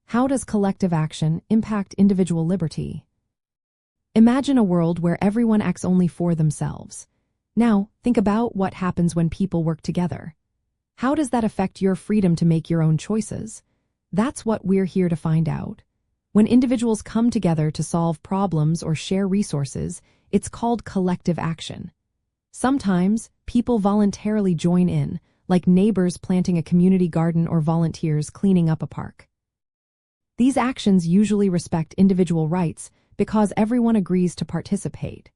How does collective action impact individual liberty? Imagine a world where everyone acts only for themselves. Now, think about what happens when people work together. How does that affect your freedom to make your own choices? That's what we're here to find out. When individuals come together to solve problems or share resources, it's called collective action. Sometimes, people voluntarily join in, like neighbors planting a community garden or volunteers cleaning up a park. These actions usually respect individual rights because everyone agrees to participate.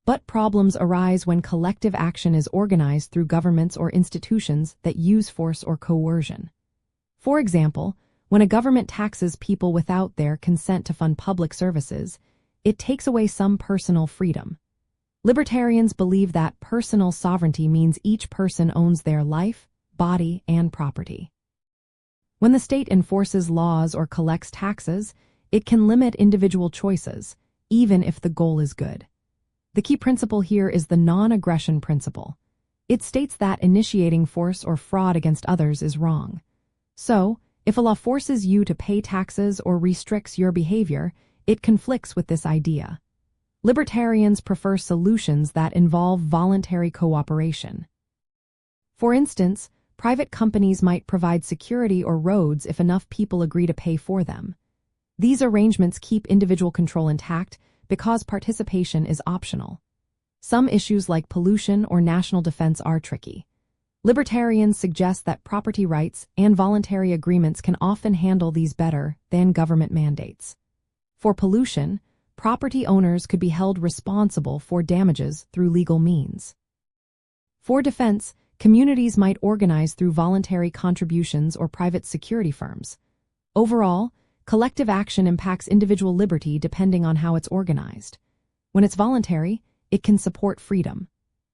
But problems arise when collective action is organized through governments or institutions that use force or coercion. For example, when a government taxes people without their consent to fund public services, it takes away some personal freedom. Libertarians believe that personal sovereignty means each person owns their life, body, and property. When the state enforces laws or collects taxes, it can limit individual choices, even if the goal is good. The key principle here is the non-aggression principle. It states that initiating force or fraud against others is wrong. So, if a law forces you to pay taxes or restricts your behavior, it conflicts with this idea. Libertarians prefer solutions that involve voluntary cooperation. For instance, private companies might provide security or roads if enough people agree to pay for them. These arrangements keep individual control intact because participation is optional. Some issues like pollution or national defense are tricky. Libertarians suggest that property rights and voluntary agreements can often handle these better than government mandates. For pollution, property owners could be held responsible for damages through legal means. For defense, communities might organize through voluntary contributions or private security firms. Overall, collective action impacts individual liberty depending on how it's organized. When it's voluntary, it can support freedom.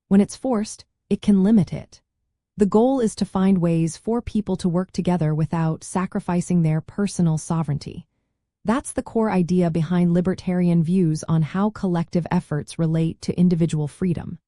When it's forced, it can limit it. The goal is to find ways for people to work together without sacrificing their personal sovereignty. That's the core idea behind libertarian views on how collective efforts relate to individual freedom.